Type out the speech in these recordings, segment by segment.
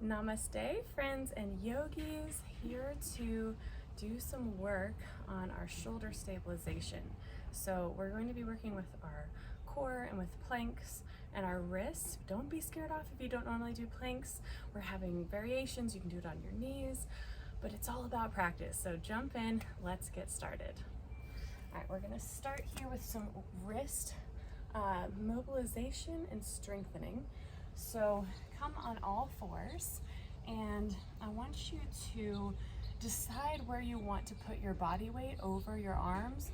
Namaste, friends and yogis, here to do some work on our shoulder stabilization. So we're going to be working with our core and with planks and our wrists. Don't be scared off if you don't normally do planks. We're having variations. You can do it on your knees, but it's all about practice. So jump in, let's get started. All right, we're gonna start here with some wrist mobilization and strengthening. So come on all fours, and I want you to decide where you want to put your body weight over your arms.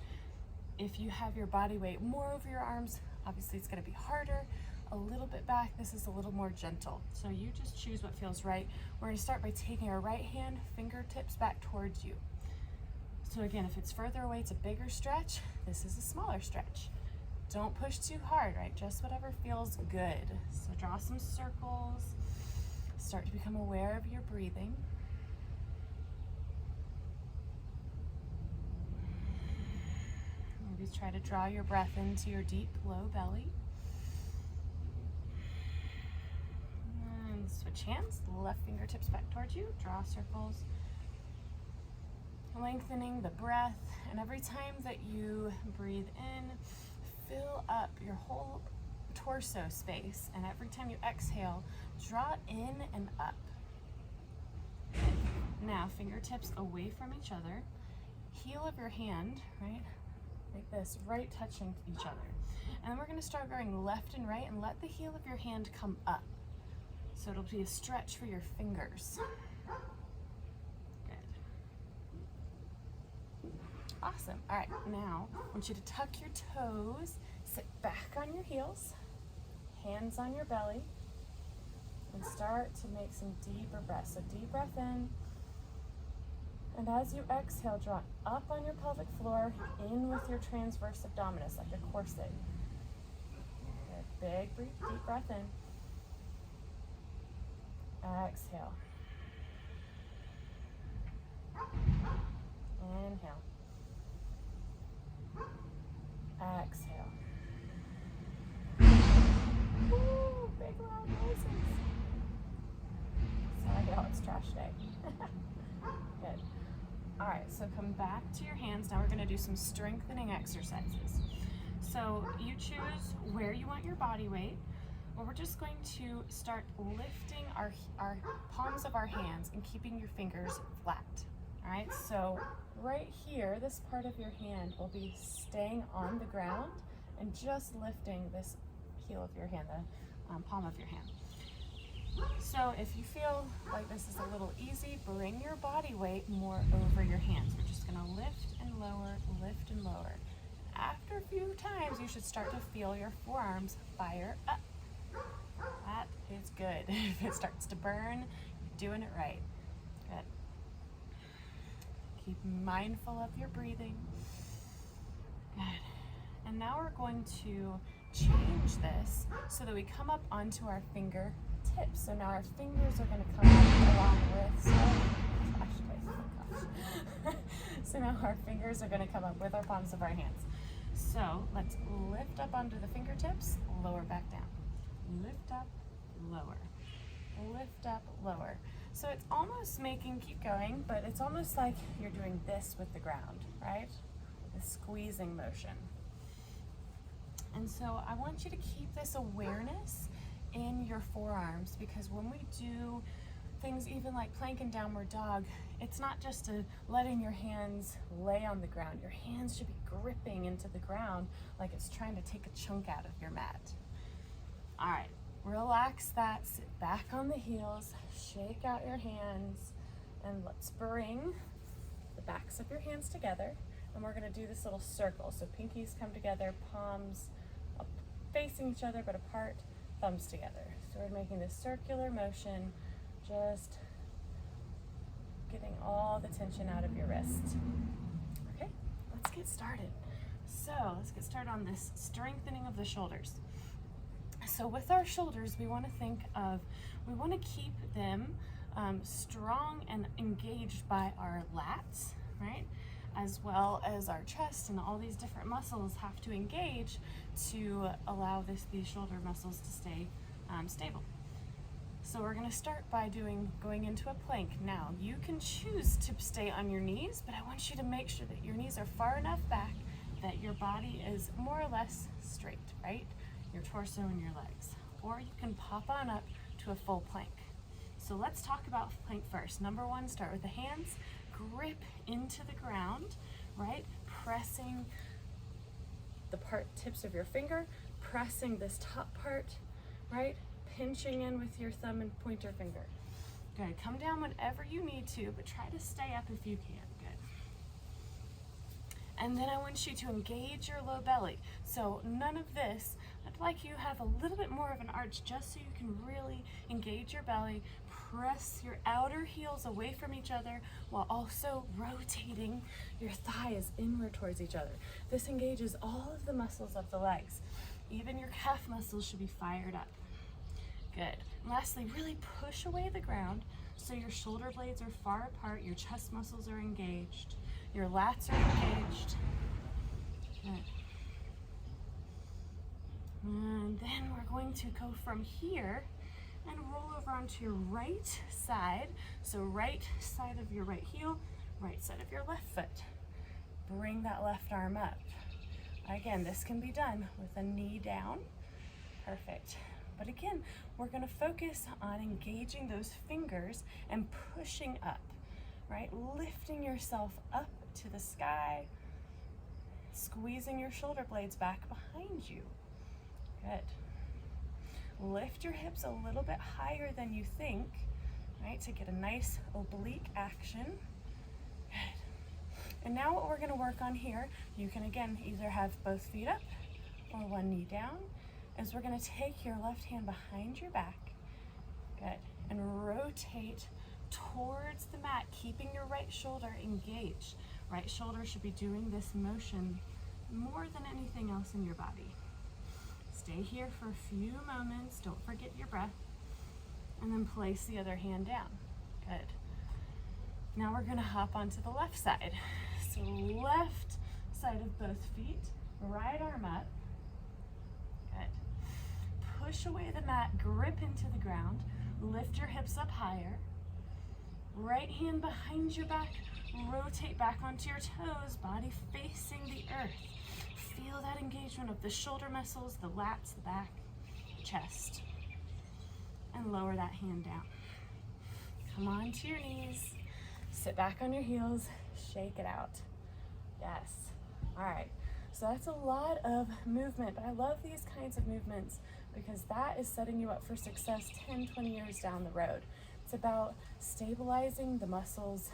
If you have your body weight more over your arms, obviously it's going to be harder. A little bit back, this is a little more gentle. So you just choose what feels right. We're going to start by taking our right hand, fingertips back towards you. So again, if it's further away, it's a bigger stretch. This is a smaller stretch. Don't push too hard, right? Just whatever feels good. So draw some circles. Start to become aware of your breathing. Maybe try to draw your breath into your deep, low belly. And switch hands. Left fingertips back towards you. Draw circles. Lengthening the breath. And every time that you breathe in, fill up your whole torso space, and every time you exhale, draw in and up. Now, fingertips away from each other, heel of your hand, right, like this, right touching each other. And then we're going to start going left and right, and let the heel of your hand come up. So it'll be a stretch for your fingers. Awesome. All right, now I want you to tuck your toes, sit back on your heels, hands on your belly, and start to make some deeper breaths. So deep breath in, and as you exhale, draw up on your pelvic floor, in with your transverse abdominis, like a corset. Good. Big, deep breath in. Exhale. Inhale. Exhale. Woo, big loud noises. Sorry, y'all, it's trash day. Good. All right, so come back to your hands. Now we're going to do some strengthening exercises. So you choose where you want your body weight. Well, we're just going to start lifting our palms of our hands and keeping your fingers flat. All right, so right here, this part of your hand will be staying on the ground and just lifting this heel of your hand, the palm of your hand. So if you feel like this is a little easy, bring your body weight more over your hands. We're just gonna lift and lower, lift and lower. After a few times, you should start to feel your forearms fire up. That is good. If it starts to burn, you're doing it right. Good. Keep mindful of your breathing. Good. And now we're going to change this so that we come up onto our finger tips. So now our fingers are going to come up along with, so now our fingers are going to come up with our palms of our hands. So let's lift up onto the fingertips, lower back down. Lift up, lower. Lift up, lower. So it's almost keep going, but it's almost like you're doing this with the ground, right? The squeezing motion. And so I want you to keep this awareness in your forearms, because when we do things even like plank and downward dog, it's not just letting your hands lay on the ground. Your hands should be gripping into the ground like it's trying to take a chunk out of your mat. All right. Relax that, sit back on the heels, shake out your hands, and let's bring the backs of your hands together, and we're going to do this little circle. So pinkies come together, palms up, facing each other but apart, thumbs together. So we're making this circular motion, just getting all the tension out of your wrist. Okay, let's get started. So let's get started on this strengthening of the shoulders. So with our shoulders, we want to keep them strong and engaged by our lats, right? As well as our chest, and all these different muscles have to engage to allow these shoulder muscles to stay stable. So we're gonna start by going into a plank. Now, you can choose to stay on your knees, but I want you to make sure that your knees are far enough back that your body is more or less straight, right? Your torso and your legs. Or you can pop on up to a full plank. So let's talk about plank first. Number one, start with the hands, grip into the ground, right? Pressing the tips of your finger, pressing this top part, right? Pinching in with your thumb and pointer finger. Good, come down whenever you need to, but try to stay up if you can, good. And then I want you to engage your low belly. So none of this, I'd like you to have a little bit more of an arch just so you can really engage your belly, press your outer heels away from each other while also rotating your thighs inward towards each other. This engages all of the muscles of the legs. Even your calf muscles should be fired up. Good. And lastly, really push away the ground so your shoulder blades are far apart, your chest muscles are engaged, your lats are engaged. Good. And then we're going to go from here and roll over onto your right side. So right side of your right heel, right side of your left foot. Bring that left arm up. Again, this can be done with a knee down. Perfect. But again, we're going to focus on engaging those fingers and pushing up, right? Lifting yourself up to the sky, squeezing your shoulder blades back behind you. Good. Lift your hips a little bit higher than you think, right, to get a nice oblique action. Good. And now what we're going to work on here, you can again either have both feet up or one knee down, is we're going to take your left hand behind your back, good, and rotate towards the mat, keeping your right shoulder engaged. Right shoulder should be doing this motion more than anything else in your body. Stay here for a few moments, don't forget your breath, and then place the other hand down. Good. Now we're going to hop onto the left side. So left side of both feet, right arm up. Good. Push away the mat, grip into the ground, lift your hips up higher. Right hand behind your back, rotate back onto your toes, body facing the earth. Feel that engagement of the shoulder muscles, the lats, the back, chest. And lower that hand down. Come on to your knees, sit back on your heels, shake it out. Yes. All right. So that's a lot of movement, but I love these kinds of movements because that is setting you up for success 10, 20 years down the road. It's about stabilizing the muscles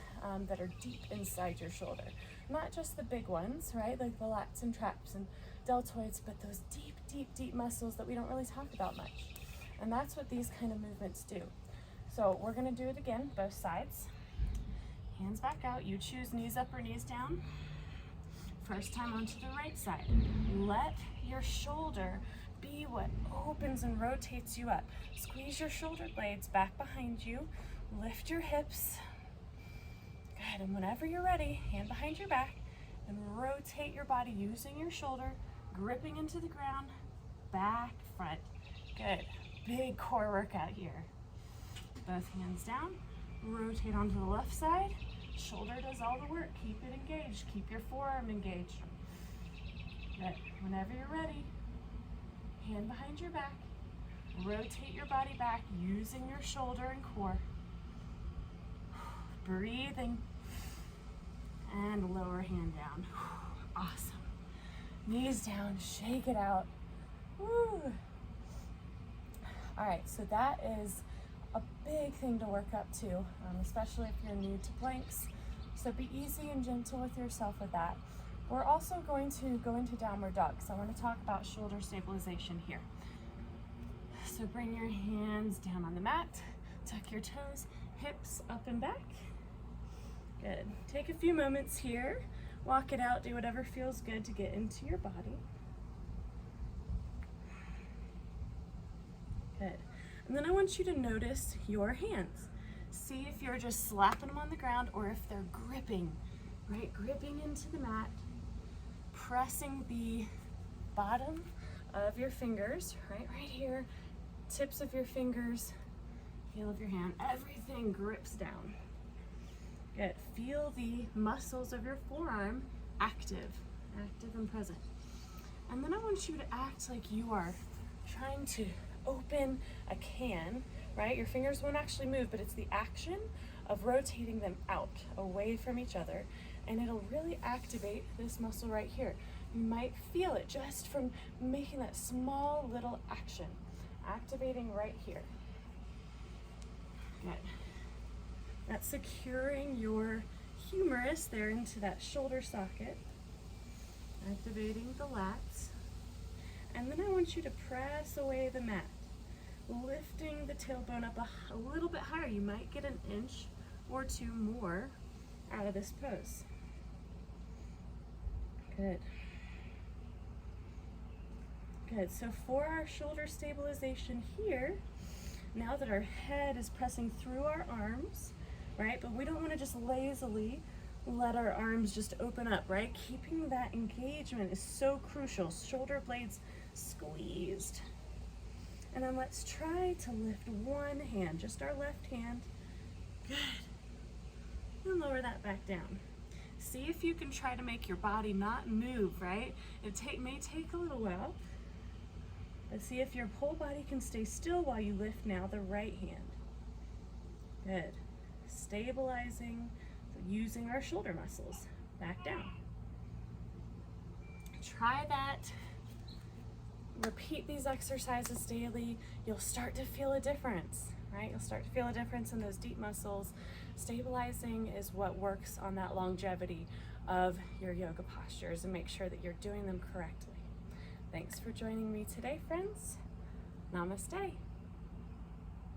that are deep inside your shoulder. Not just the big ones, right? Like the lats and traps and deltoids, but those deep, deep, deep muscles that we don't really talk about much. And that's what these kind of movements do. So we're gonna do it again, both sides. Hands back out, you choose knees up or knees down. First time onto the right side. Let your shoulder be what opens and rotates you up. Squeeze your shoulder blades back behind you. Lift your hips. Good, and whenever you're ready, hand behind your back and rotate your body using your shoulder, gripping into the ground, back, front. Good, big core workout here. Both hands down, rotate onto the left side. Shoulder does all the work. Keep it engaged. Keep your forearm engaged. Good. Whenever you're ready, hand behind your back. Rotate your body back using your shoulder and core. Breathing. And lower hand down. Awesome. Knees down. Shake it out. Woo. All right, so that is a big thing to work up to, especially if you're new to planks. So be easy and gentle with yourself with that. We're also going to go into downward dog. So I want to talk about shoulder stabilization here. So bring your hands down on the mat, tuck your toes, hips up and back. Good. Take a few moments here, walk it out, do whatever feels good to get into your body. Good. And then I want you to notice your hands. See if you're just slapping them on the ground or if they're gripping, right? Gripping into the mat, pressing the bottom of your fingers, right here, tips of your fingers heel of your hand, everything grips down. Good. Feel the muscles of your forearm active and present. And then I want you to act like you are trying to open a can, right? Your fingers won't actually move, but it's the action of rotating them out, away from each other, and it'll really activate this muscle right here. You might feel it just from making that small little action, activating right here. Good. That's securing your humerus there into that shoulder socket, activating the lats. And then I want you to press away the mat, lifting the tailbone up a little bit higher. You might get an inch or two more out of this pose. Good. Good. So for our shoulder stabilization here, now that our head is pressing through our arms, right? But we don't want to just lazily let our arms just open up, right? Keeping that engagement is so crucial. Shoulder blades squeezed. And then let's try to lift one hand, just our left hand. Good. And lower that back down. See if you can try to make your body not move, right? It may take a little while, but see if your whole body can stay still while you lift now the right hand. Good. Stabilizing, using our shoulder muscles. Back down. Try that. Repeat these exercises daily. You'll start to feel a difference, right? You'll start to feel a difference in those deep muscles. Stabilizing is what works on that longevity of your yoga postures, and make sure that you're doing them correctly. Thanks for joining me today, friends. Namaste.